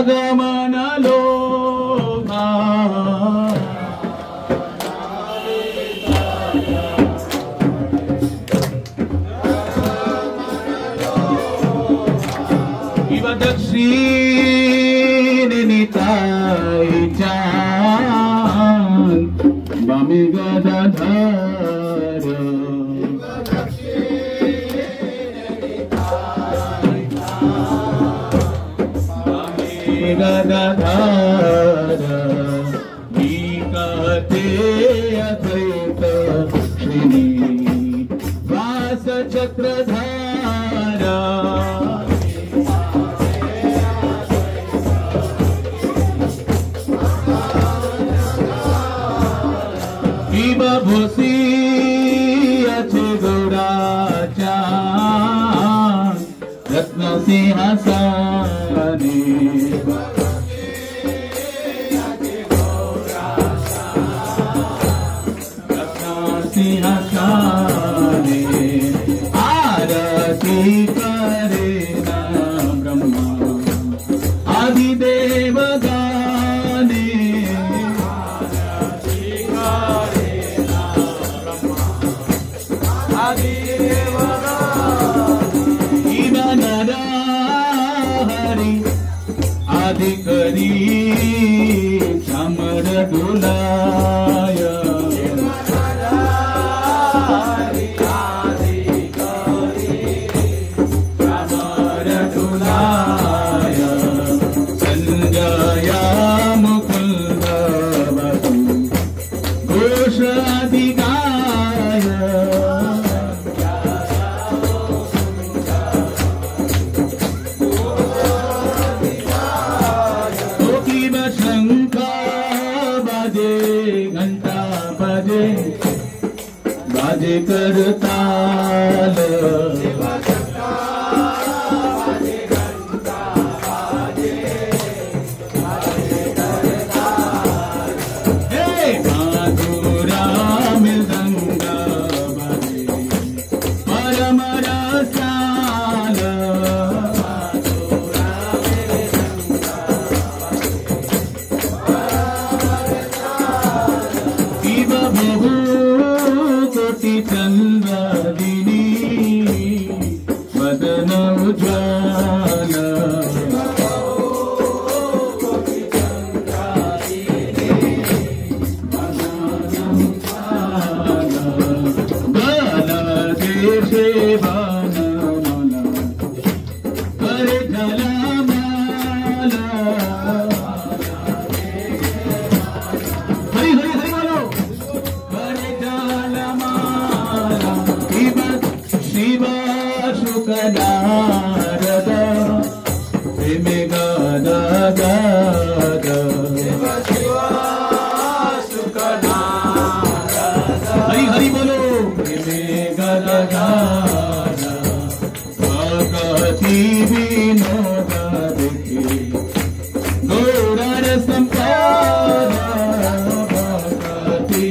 आगमनलो निताई चान बामी गदाधर गदाधर विकते अद्वैत श्री वास चक्रधारा भूसी अच्छे गौराचा रत्न सिंहासने रत्न सिंहासने आरती करे ब्रह्मा आदिदेव गाने अधिकरी चामर डोलाय चामर डोलाय संजया मुकुंद घोष अधिकाय बाजे करताल माधुरा मृदंगा बाजे परम रसाल चंद्रादिनी वदन उज्ज्वल बल देशे बनमाला करे जलमाला हरि हरि हरि बोलो करे जलमाला शिव शुकनारद प्रेमे गद गद हरि हरि बोलो प्रेमे गद गद भगति विनोद देखे गौर संपद भगति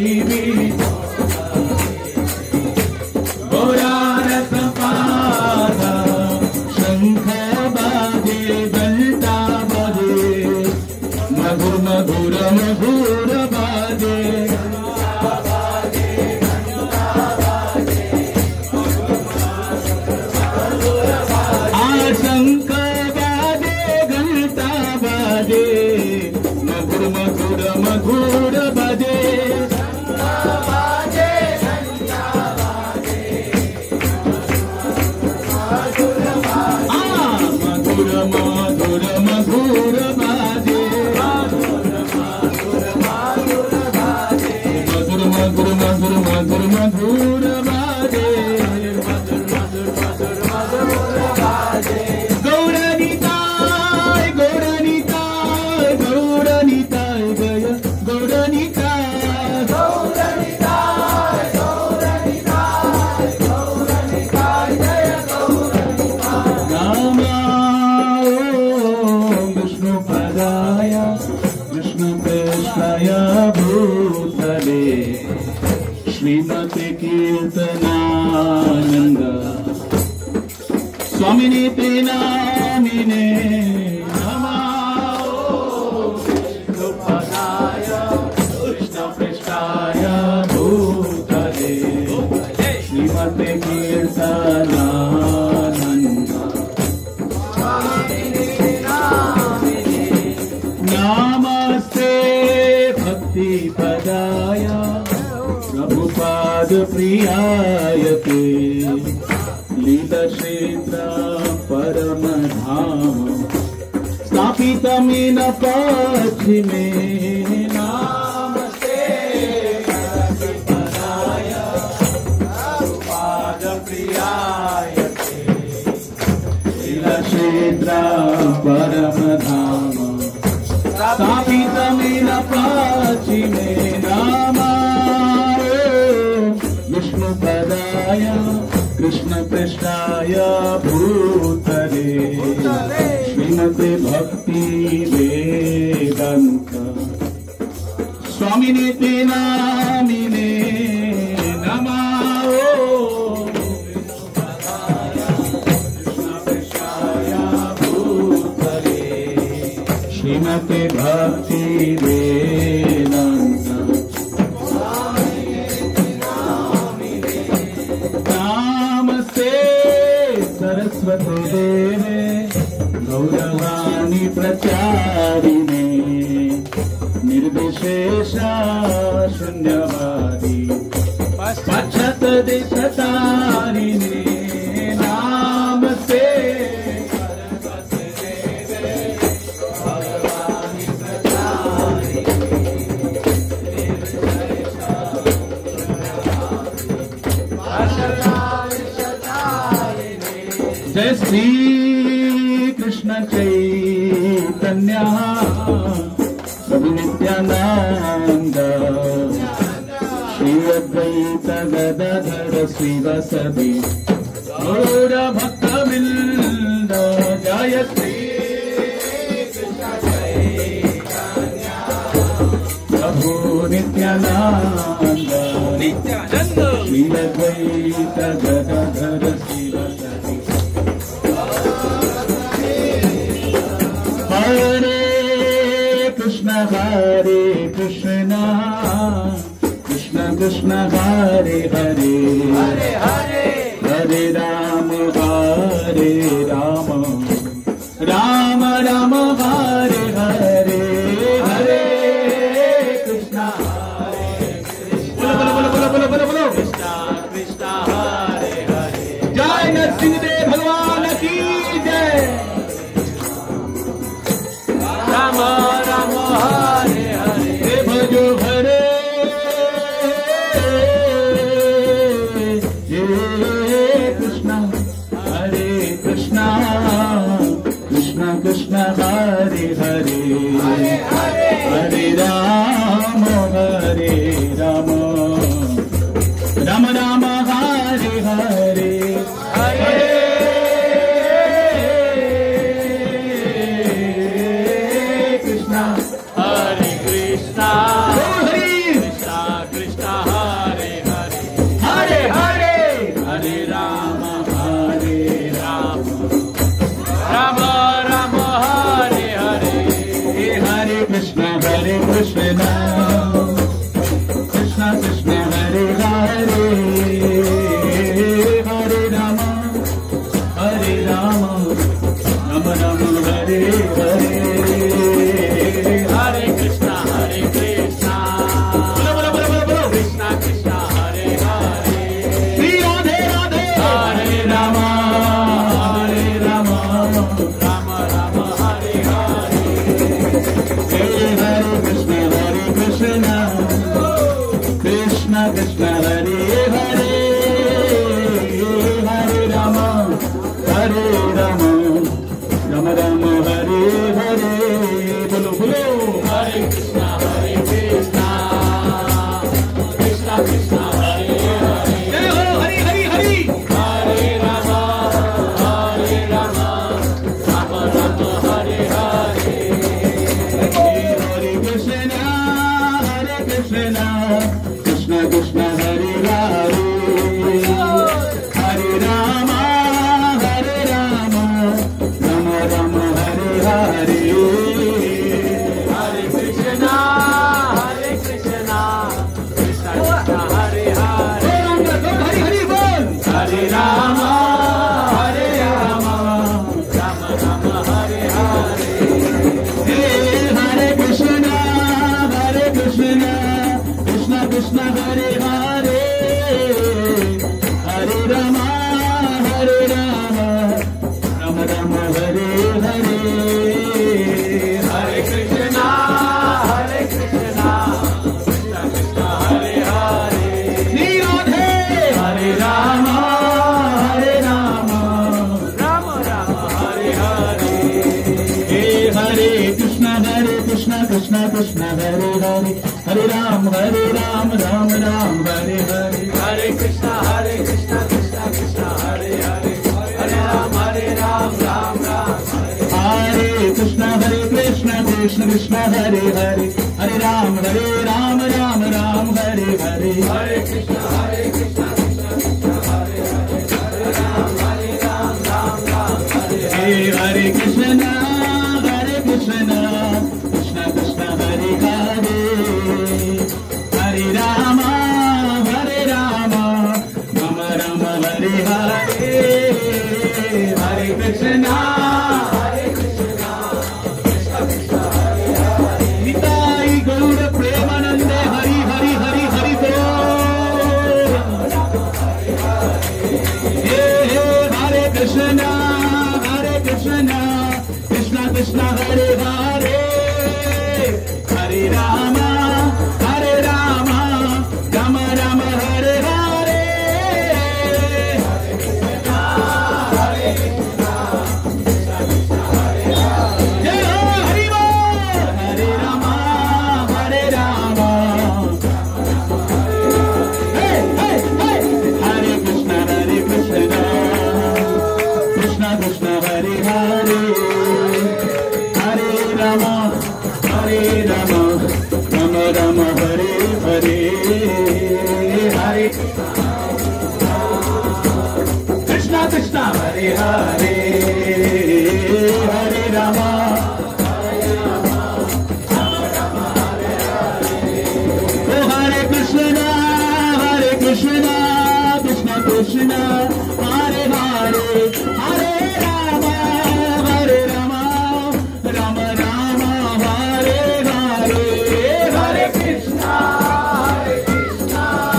मधुर मधुर मधुर बाजे आशंक बाजे घंटा बाजे मधुर मधुर मधुर बाजे मधुर मधुर मधुर बाजे मधुर मधुर मधुर मधुर बाजे गौरनिताय गौरनिताय गौरनिताय जय गौरनिताय गौरनिताय गौरनिताय गौरनिताय जय गौरनिताय राम विष्णु पदाय कृष्ण कृष्णाय भूतले श्रीमते कीर्तनानंद स्वामिने ते नामिने नमः। भक्ति पदाय प्रभुपाद प्रियाय ते लीलक्षेत्र परमधाम स्थापितमेन पश्चिमे नमस्ते पदाय प्रभुपाद प्रियाय ते लीलक्षेत्र परमधाम स्थापितमेन पश्चिमे नमः विष्णुपदाय कृष्णपृष्ठाय भूतले श्रीमते भक्ति वेदांत स्वामिने ते नामिने नमः कृष्णपृष्ठाय भूतले श्रीमते भक्ति वेदांत नमस्ते सरस्वती देवे गौरवाणी प्रचारिणे निर्विशेषा शून्यवादी पश्चात देशतारिणे नमस्ते सरस्वती देवे गौरवाणी प्रचारिणे जय श्री कृष्ण चैतन्य प्रभु नित्यानंद श्री अद्वैत गदाधर श्रीवासदि गौर भक्तवृंद जय श्री कृष्ण चैतन्य प्रभु नित्यानंद श्री अद्वैत गदाधर श्रीवासदि हरे कृष्ण कृष्ण कृष्ण हरे हरे हरे राम राम राम हरे हरे हरे कृष्ण बोलो कृष्ण कृष्ण हरे हरे जय नरसिंहदेव भगवान की जय राम राम हरे हरे भजो हरे कृष्ण कृष्ण कृष्ण हरे हरे हरे राम राम राम हरे हरे हरे कृष्ण हरे कृष्ण कृष्ण हरे हरे हरे हरे हरे राम राम राम हरे हरे हरे कृष्ण कृष्ण कृष्ण हरे हरे हरे राम राम राम हरे हरे हरे कृष्ण बोलो कृष्ण कृष्ण हरे हरे श्री राधे राधे हरे राम राम राम हरे हरे हरे कृष्ण कृष्ण कृष्ण हरे हरे हरे राम राम राम हरे हरे बोलो हरे कृष्ण कृष्ण कृष्ण हरे हरे जय हो हरि हरि हरि हरे राम राम राम हरे हरे हरे कृष्ण कृष्ण कृष्ण हरे हरे हरे राम राम राम हरे हरे हरे कृष्ण कृष्ण कृष्ण हरे हरे हरि हरि बोल हरे Ram Ram Ram Hare Hare Hare Krishna Krishna, Krishna Krishna Hare Hare, Hare Rama, Hare Rama, Rama Rama Hare Hare, Hare Krishna, Hare Krishna, Krishna Krishna Hare Hare, Shri Radhe, Hare Rama, Hare Rama, Rama Rama Hare Hare, Hare Krishna, Krishna Krishna Hare Hare, Hare Ram, Ram Ram, Hare Hare, Hare Krishna, Krishna Krishna Hare Hare, Hare Ram, Ram Ram, Hare Krishna, Krishna Krishna Hare Hare, Hare Ram, Ram Ram, Hare Hare, Hare Krishna, Krishna Krishna Hare Hare, Hare Ram, Ram Ram, Hare Hare, Hare Krishna, Krishna Krishna Hare Hare, Hare Rama, Rama Rama Hare Hare, Hare Krishna, Krishna Krishna Hare Hare, Nitai Gaur Premanande, Hari Hari Hari Hari Bol, Hare Krishna, Krishna Krishna Hare Hare, Hare Rama, Rama Rama Hare Hare, Hare Krishna, Krishna Krishna Hare Hare, Jai Ho Hari Bol, Hare Rama, hey hey hey, Hare Krishna, Krishna Krishna Hare Hare, Hare Rama, Rama Rama Hare Hare, Hare Krishna, Krishna Hare Hare, Hare Rama, Oh Hare Krishna, Krishna Krishna Hare Hare, Hare Rama, Rama Rama Hare Hare, Hare Krishna,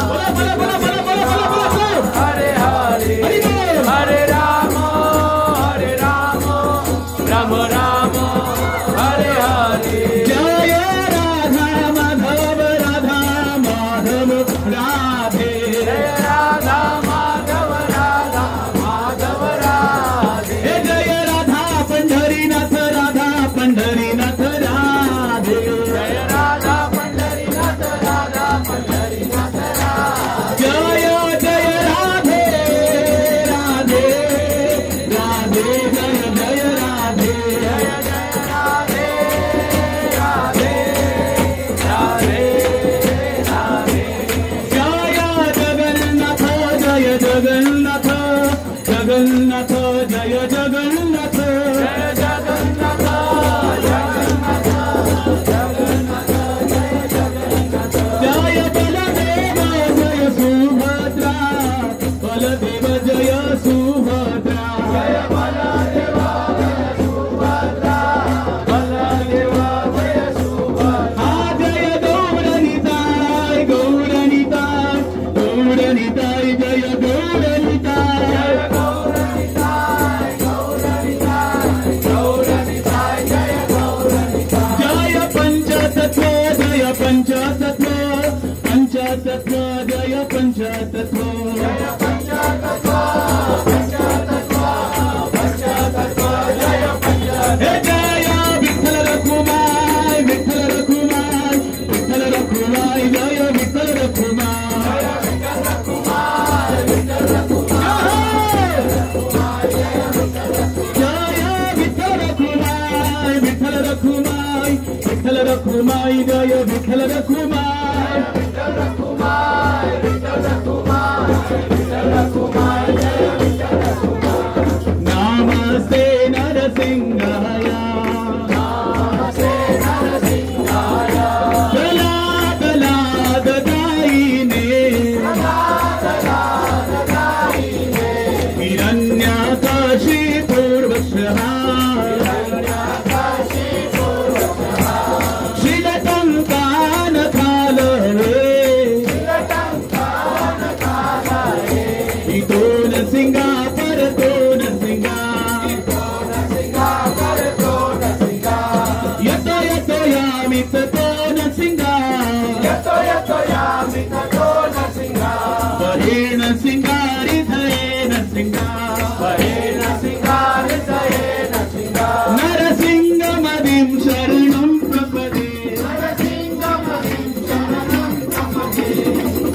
Bola Bola Bola Bola Bola Bola Bola, Hare Hare, Hare Rama, Rama Rama Hare Hare, Jaya Radha Madhav, Radha Madhav Radhe, Jaya Radha Madhav, Radha Madhav Radhe, Jaya Radha Pandharinath, Radha Pandharinath Radhe, Jaya Radha Pandharinath, Radha Pandharinath Radhe, Jaya Jaya Radhe, Radhe Radhe, Jaya Jaya Radhe, Jaya Jaya Radhe, Radhe Radhe Radhe, Jaya Jagannath, Jaya Jagannath, Jagannath Jaya Jagannath, Jaya Jagannath, Jagannath Jagannath Jaya Jagannath, Jaya Baladeva Jaya Subhadra, Baladeva Jaya Subhadra, Jaya Baladeva Jaya Subhadra, Baladeva Jaya Subhadra, Jaya Gauranitai, Gauranitai, Gauranitai, Jaya Gauranitai, Jaya Gauranitai, Gauranitai, Gauranitai, Jaya Gauranitai, Jaya Panchatattva, Jaya Panchatattva, Panchatattva, Jaya Panchatattva, Jaya Panchatattva, Panchatattva, Panchatattva, Jaya Panchatattva, Jaya Vitthal Rakhumai, Vitthal Rakhumai, Vitthal Rakhumai, Jaya Vitthal Rakhumai, Jaya Vitthal Rakhumai, Vitthal Rakhumai, Jaya Vitthal Rakhumai, Jaya Vitthal Rakhumai, Vitthal Rakhumai, Vitthal Rakhumai, Jaya Vitthal Rakhumai, Vitthal Rakhumai, Vitthal Rakhumai, Vitthal Rakhumai, Jaya Vitthal Rakhumai, Namaste Narasimhaya, Namaste Narasimhaya, Dala Dala Dadaine, Dala Dala Dadaine, Hiranyakashi Purvashaha, Hiranyakashi Purvashaha, Shrilatankan सिंगारित नरसिंहमदिं शरणं प्रपदे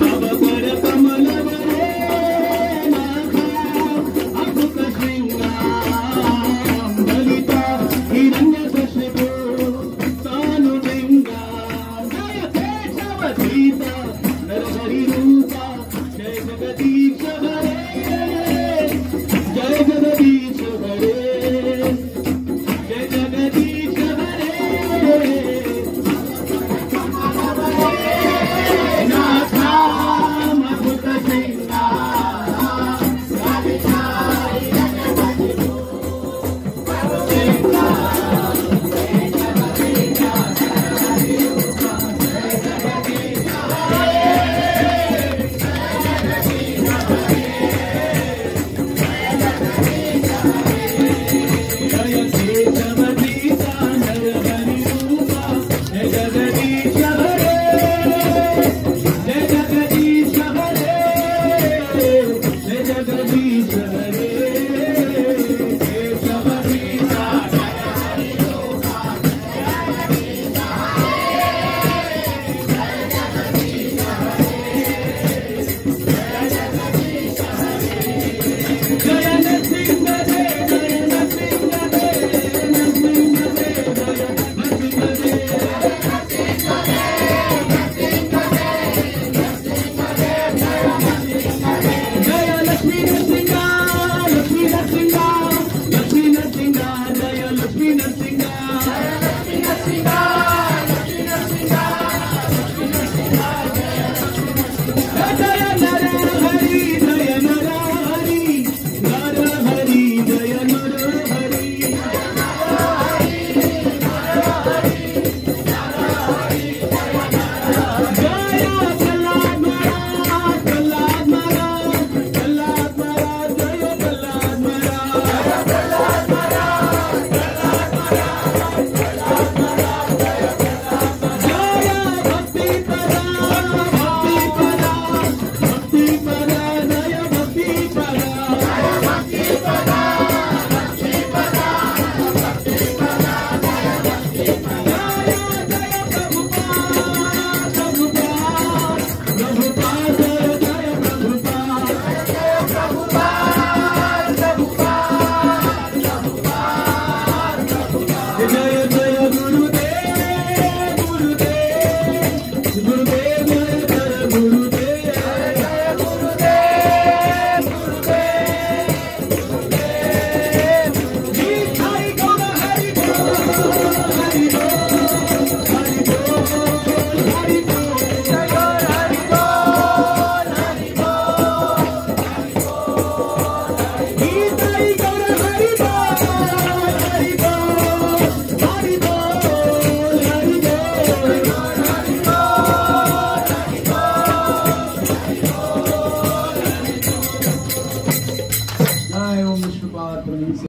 तव करकमलवरे नाथा अमृतशृङ्गां ललिता हिरण्यकशिपो सानुलिङ्गा जय केशवधीता नरहरिरूपा जय जगदीश हरे जय जगदीश हरे जय जगदीश हरे नाथा अमृतशृङ्गा जय केशवधीता नरहरिरूपा जय जगदीश हरे जय जगदीश हरे जय जगदीश हरे केशवधीता जय नरसिंह दे जय नरसिंह दे नरसिंह दे जय नरसिंह दे जय लक्ष्मी नरसिंहा लक्ष्मी नरसिंहा लक्ष्मी नरसिंहा जय लक्ष्मी नरसिंहा जय नरहरि जय नरहरि नरहरि जय नरहरि जय प्रहलाद महाराज प्रहलाद महाराज प्रहलाद महाराज जय प्रहलाद महाराज जय भक्ति पदा भक्ति पदा भक्ति पदा जय भक्ति पदा जय जय गुरुदेव गुरुदेव गुरुदेव